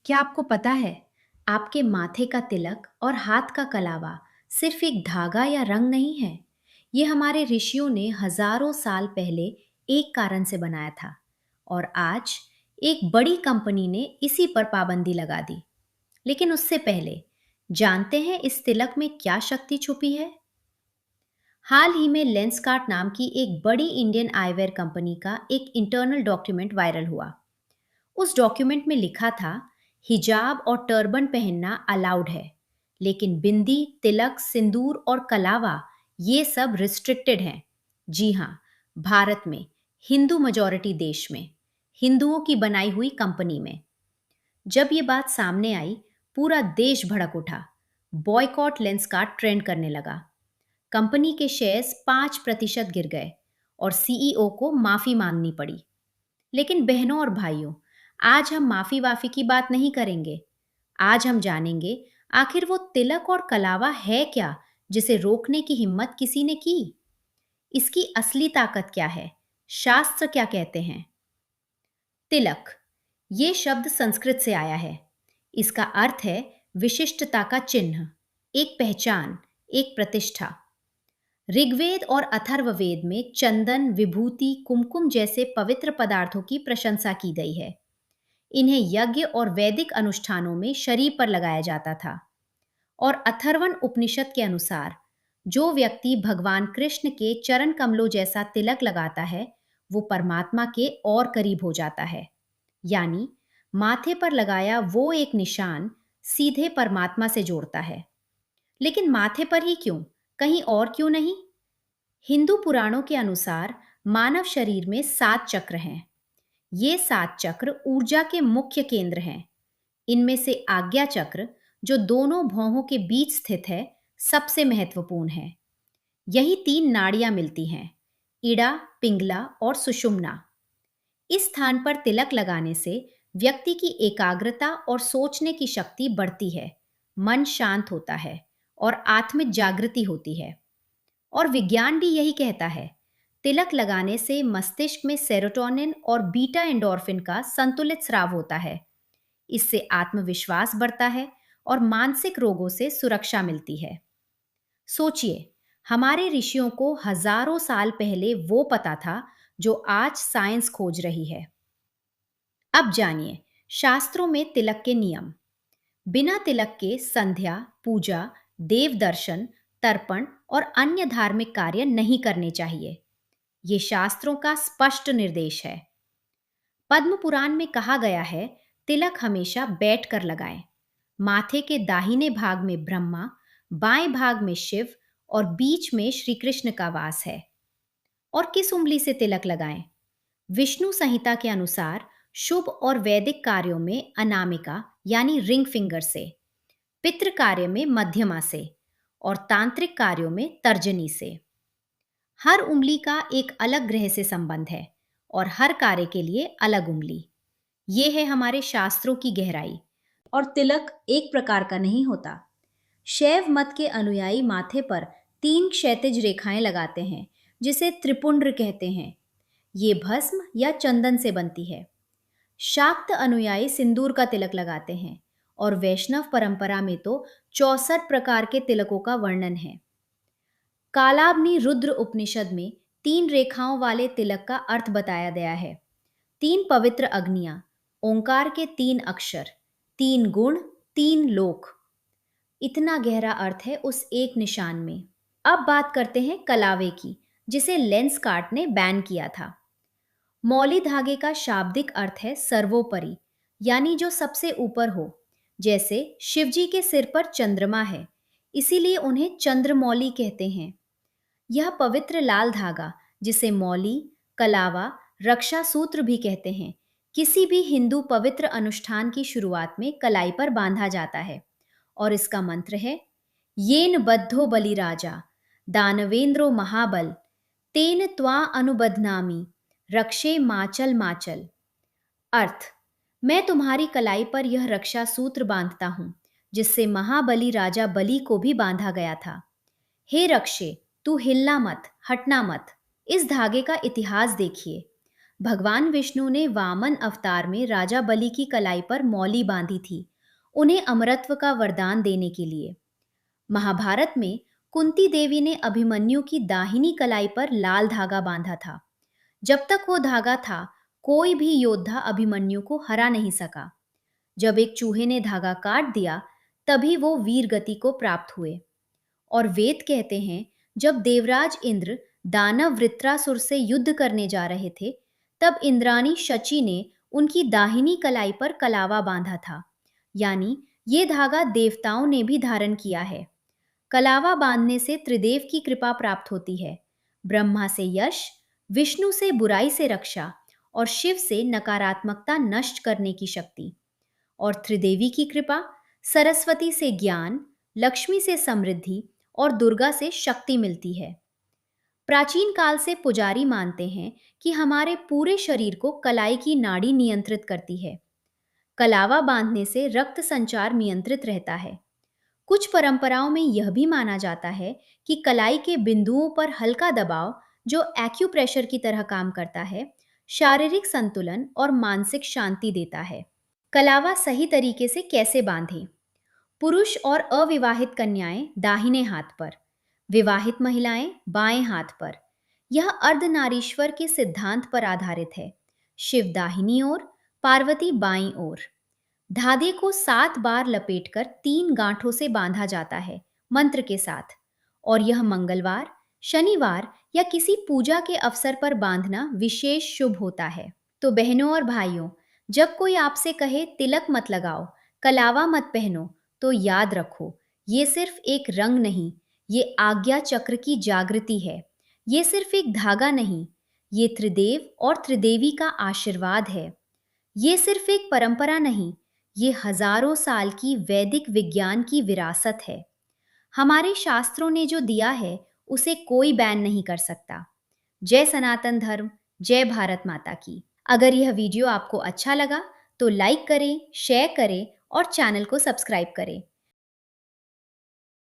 क्या आपको पता है, आपके माथे का तिलक और हाथ का कलावा सिर्फ एक धागा या रंग नहीं है। ये हमारे ऋषियों ने हजारों साल पहले एक कारण से बनाया था और आज एक बड़ी कंपनी ने इसी पर पाबंदी लगा दी। लेकिन उससे पहले जानते हैं इस तिलक में क्या शक्ति छुपी है। हाल ही में लेंसकार्ट नाम की एक बड़ी इंडियन आईवेयर कंपनी का एक इंटरनल डॉक्यूमेंट वायरल हुआ। उस डॉक्यूमेंट में लिखा था, हिजाब और टर्बन पहनना अलाउड है, लेकिन बिंदी, तिलक, सिंदूर और कलावा ये सब रिस्ट्रिक्टेड हैं। जी हाँ, भारत में, हिंदू मेजॉरिटी देश में, हिंदुओं की बनाई हुई कंपनी में। जब ये बात सामने आई, पूरा देश भड़क उठा। बॉयकॉट लेंस का ट्रेंड करने लगा। कंपनी के शेयर्स 5% गिर गए और सीईओ को माफी मांगनी पड़ी। लेकिन बहनों और भाइयों, आज हम माफी वाफी की बात नहीं करेंगे। आज हम जानेंगे आखिर वो तिलक और कलावा है क्या जिसे रोकने की हिम्मत किसी ने की। इसकी असली ताकत क्या है, शास्त्र क्या कहते हैं। तिलक, ये शब्द संस्कृत से आया है। इसका अर्थ है विशिष्टता का चिन्ह, एक पहचान, एक प्रतिष्ठा। ऋग्वेद और अथर्ववेद में चंदन, विभूति, कुमकुम जैसे पवित्र पदार्थों की प्रशंसा की गई है। इन्हें यज्ञ और वैदिक अनुष्ठानों में शरीर पर लगाया जाता था। और अथर्वण उपनिषद के अनुसार जो व्यक्ति भगवान कृष्ण के चरण कमलों जैसा तिलक लगाता है, वो परमात्मा के और करीब हो जाता है। यानी माथे पर लगाया वो एक निशान सीधे परमात्मा से जोड़ता है। लेकिन माथे पर ही क्यों, कहीं और क्यों नहीं? हिंदू पुराणों के अनुसार मानव शरीर में 7 चक्र हैं। ये 7 चक्र ऊर्जा के मुख्य केंद्र हैं। इनमें से आज्ञा चक्र, जो दोनों भौहों के बीच स्थित है, सबसे महत्वपूर्ण है। यही 3 नाड़ियां मिलती हैं, इड़ा, पिंगला और सुषुम्ना। इस स्थान पर तिलक लगाने से व्यक्ति की एकाग्रता और सोचने की शक्ति बढ़ती है, मन शांत होता है और आत्मिक जागृति होती है। और विज्ञान भी यही कहता है, तिलक लगाने से मस्तिष्क में सेरोटोनिन और बीटा एंडोर्फिन का संतुलित स्राव होता है। इससे आत्मविश्वास बढ़ता है और मानसिक रोगों से सुरक्षा मिलती है। सोचिए, हमारे ऋषियों को हजारों साल पहले वो पता था जो आज साइंस खोज रही है। अब जानिए शास्त्रों में तिलक के नियम। बिना तिलक के संध्या, पूजा, देव दर्शन, तर्पण और अन्य धार्मिक कार्य नहीं करने चाहिए। ये शास्त्रों का स्पष्ट निर्देश है। पद्म पुराण में कहा गया है, तिलक हमेशा बैठकर लगाएं। माथे के दाहिने भाग में ब्रह्मा, बाएं भाग में शिव और बीच में श्री कृष्ण का वास है। और किस उंगली से तिलक लगाएं? विष्णु संहिता के अनुसार शुभ और वैदिक कार्यों में अनामिका यानी रिंग फिंगर से, पितृ कार्य में मध्यमा से और तांत्रिक कार्यों में तर्जनी से। हर उंगली का एक अलग ग्रह से संबंध है और हर कार्य के लिए अलग उंगली। ये है हमारे शास्त्रों की गहराई। और तिलक एक प्रकार का नहीं होता। शैव मत के अनुयायी माथे पर 3 क्षैतिज रेखाएं लगाते हैं, जिसे त्रिपुंड्र कहते हैं। ये भस्म या चंदन से बनती है। शाक्त अनुयायी सिंदूर का तिलक लगाते हैं और वैष्णव परंपरा में तो 64 प्रकार के तिलकों का वर्णन है। कालाग्नि रुद्र उपनिषद में 3 रेखाओं वाले तिलक का अर्थ बताया गया है। 3 पवित्र अग्नियां, ओंकार के 3 अक्षर, 3 गुण, 3 लोक। इतना गहरा अर्थ है उस एक निशान में। अब बात करते हैं कलावे की, जिसे लेंसकार्ट ने बैन किया था। मौली धागे का शाब्दिक अर्थ है सर्वोपरि, यानी जो सबसे ऊपर हो। जैसे शिवजी के सिर पर चंद्रमा है, इसीलिए उन्हें चंद्रमौली कहते हैं। यह पवित्र लाल धागा, जिसे मौली, कलावा, रक्षा सूत्र भी कहते हैं, किसी भी हिंदू पवित्र अनुष्ठान की शुरुआत में कलाई पर बांधा जाता है और इसका मंत्र है, येन बद्धो बलिराजा दानवेंद्रो महाबल तेन त्वा अनुबध्नामि रक्षे माचल माचल। अर्थ, मैं तुम्हारी कलाई पर यह रक्षा सूत्र बांधता हूं, जिससे महाबली राजा बलि को भी बांधा गया था। हे रक्षे, तू हिलना मत, हटना मत। इस धागे का इतिहास देखिए। भगवान विष्णु ने वामन अवतार में राजा बलि की कलाई पर मौली बांधी थी, उन्हें अमरत्व का वरदान देने के लिए। महाभारत में कुंती देवी ने अभिमन्यु की दाहिनी कलाई पर लाल धागा बांधा था। जब तक वो धागा था, कोई भी योद्धा अभिमन्यु को हरा नहीं सका। जब एक चूहे ने धागा काट दिया, तभी वो वीर गति को प्राप्त हुए। और वेद कहते हैं, जब देवराज इंद्र दानव वृत्रासुर से युद्ध करने जा रहे थे, तब इंद्राणी शची ने उनकी दाहिनी कलाई पर कलावा बांधा था। यानी ये धागा देवताओं ने भी धारण किया है। कलावा बांधने से त्रिदेव की कृपा प्राप्त होती है। ब्रह्मा से यश, विष्णु से बुराई से रक्षा और शिव से नकारात्मकता नष्ट करने की शक्ति। और त्रिदेवी की कृपा, सरस्वती से ज्ञान, लक्ष्मी से समृद्धि और दुर्गा से शक्ति मिलती है। प्राचीन काल से पुजारी मानते हैं कि हमारे पूरे शरीर को कलाई की नाड़ी नियंत्रित करती है। कलावा बांधने से रक्त संचार नियंत्रित रहता है। कुछ परंपराओं में यह भी माना जाता है कि कलाई के बिंदुओं पर हल्का दबाव, जो एक्यूप्रेशर की तरह काम करता है, शारीरिक संतुलन और मानसिक शांति देता है। कलावा सही तरीके से कैसे बांधें? पुरुष और अविवाहित कन्याएं दाहिने हाथ पर, विवाहित महिलाएं बाएं हाथ पर। यह अर्धनारीश्वर के सिद्धांत पर आधारित है। शिव दाहिनी ओर, पार्वती बाईं ओर। धागे को 7 बार लपेटकर 3 गांठों से बांधा जाता है, मंत्र के साथ। और यह मंगलवार, शनिवार या किसी पूजा के अवसर पर बांधना विशेष शुभ होता है। तो बहनों और भाइयों, जब कोई आपसे कहे तिलक मत लगाओ, कलावा मत पहनो, तो याद रखो, ये सिर्फ एक रंग नहीं, ये आज्ञा चक्र की जागृति है। ये सिर्फ एक धागा नहीं, ये त्रिदेव और त्रिदेवी का आशीर्वाद है। ये सिर्फ एक परंपरा नहीं, ये हजारों साल की वैदिक विज्ञान की विरासत है। हमारे शास्त्रों ने जो दिया है, उसे कोई बैन नहीं कर सकता। जय सनातन धर्म, जय भारत माता की। अगर यह वीडियो आपको अच्छा लगा तो लाइक करें, शेयर करें और चैनल को सब्सक्राइब करें।